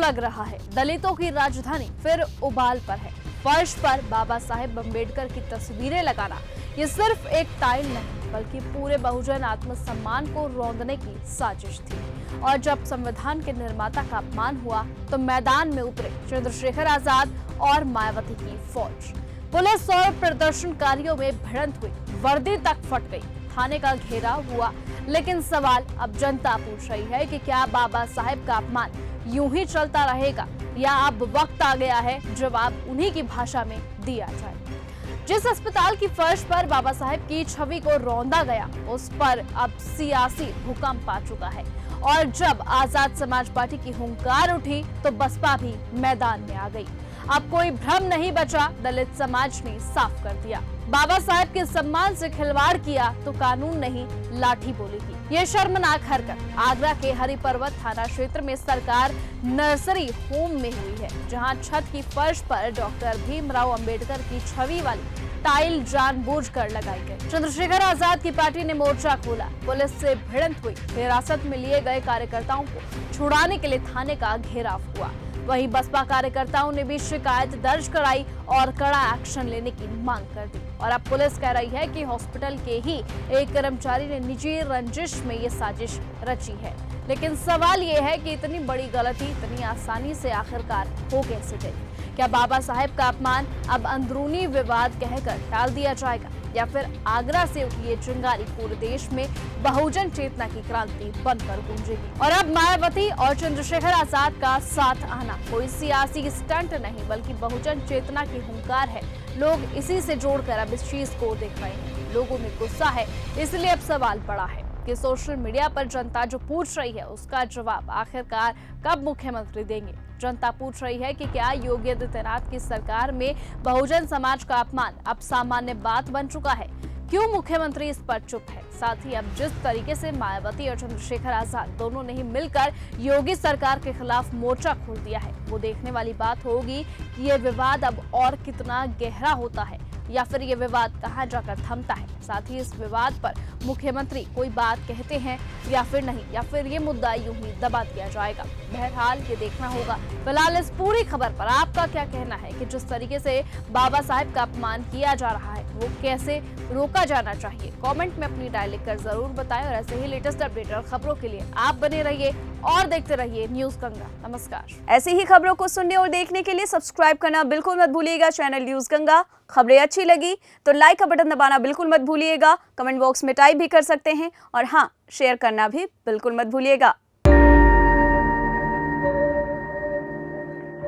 लग रहा है दलितों की राजधानी फिर उबाल पर है। फर्श पर बाबा साहेब अम्बेडकर की तस्वीरें लगाना ये सिर्फ एक टाइल नहीं बल्कि पूरे बहुजन आत्मसम्मान को रौंदने की साजिश थी। और जब संविधान के निर्माता का अपमान हुआ तो मैदान में उतरे चंद्रशेखर आजाद और मायावती की फौज। पुलिस और प्रदर्शनकारियों में भिड़ंत हुई, वर्दी तक फट गई, थाने का घेराव हुआ। लेकिन सवाल अब जनता पूछ रही है कि क्या बाबा साहेब का अपमान यूं ही चलता रहेगा या अब वक्त आ गया है जवाब उन्हीं की भाषा में दिया जाए। जिस अस्पताल की फर्श पर बाबा साहेब की छवि को रौंदा गया उस पर अब सियासी भूकंप आ चुका है। और जब आजाद समाज पार्टी की हुंकार उठी तो बसपा भी मैदान में आ गई। अब कोई भ्रम नहीं बचा, दलित समाज ने साफ कर दिया, बाबा साहेब के सम्मान से खिलवाड़ किया तो कानून नहीं लाठी बोलेगी। ये शर्मनाक हरकत आगरा के हरि पर्वत थाना क्षेत्र में सरकार नर्सरी होम में हुई है, जहां छत की फर्श पर डॉक्टर भीमराव अंबेडकर की छवि वाली टाइल जानबूझकर लगाई गई। चंद्रशेखर आजाद की पार्टी ने मोर्चा खोला, पुलिस से भिड़ंत हुई, हिरासत में लिए गए कार्यकर्ताओं को छुड़ाने के लिए थाने का घेराव हुआ। वहीं बसपा कार्यकर्ताओं ने भी शिकायत दर्ज कराई और कड़ा एक्शन लेने की मांग कर दी। और अब पुलिस कह रही है कि हॉस्पिटल के ही एक कर्मचारी ने निजी रंजिश में ये साजिश रची है। लेकिन सवाल ये है कि इतनी बड़ी गलती इतनी आसानी से आखिरकार हो कैसे गई? क्या बाबा साहेब का अपमान अब अंदरूनी विवाद कहकर टाल दिया जाएगा या फिर आगरा से उठी ये चिंगारी पूरे देश में बहुजन चेतना की क्रांति बनकर गूंजेगी? और अब मायावती और चंद्रशेखर आजाद का साथ आना कोई सियासी स्टंट नहीं बल्कि बहुजन चेतना की हुंकार है। लोग इसी से जोड़कर अब इस चीज को देख रहे हैं। लोगों में गुस्सा है, इसलिए अब सवाल बड़ा है कि सोशल मीडिया पर जनता जो पूछ रही है उसका जवाब आखिरकार कब मुख्यमंत्री देंगे? जनता पूछ रही है कि क्या योगी आदित्यनाथ की सरकार में बहुजन समाज का अपमान अब सामान्य बात बन चुका है? क्यों मुख्यमंत्री इस पर चुप है? साथ ही अब जिस तरीके से मायावती और चंद्रशेखर आजाद दोनों ने ही मिलकर योगी सरकार के खिलाफ मोर्चा खोल दिया है, वो देखने वाली बात होगी कि ये विवाद अब और कितना गहरा होता है या फिर ये विवाद कहां जाकर थमता है। साथ ही इस विवाद पर मुख्यमंत्री कोई बात कहते हैं या फिर नहीं, या फिर ये मुद्दा यूं ही दबा दिया जाएगा। बहरहाल ये देखना होगा। फिलहाल इस पूरी खबर पर आपका क्या कहना है कि जिस तरीके से बाबा साहेब का अपमान किया जा रहा है वो कैसे रोका जाना चाहिए? कमेंट में अपनी राय लिखकर जरूर बताएं और ऐसे ही लेटेस्ट अपडेट और खबरों के लिए आप बने रहिए और देखते रहिए न्यूज गंगा। नमस्कार। ऐसी ही खबरों को सुनने और देखने के लिए सब्सक्राइब करना बिल्कुल मत भूलिएगा चैनल न्यूज गंगा। खबरें अच्छी लगी तो लाइक का बटन दबाना बिल्कुल मत भूलिएगा। कमेंट बॉक्स में टाइप भी कर सकते हैं और हाँ, शेयर करना भी बिल्कुल मत भूलिएगा।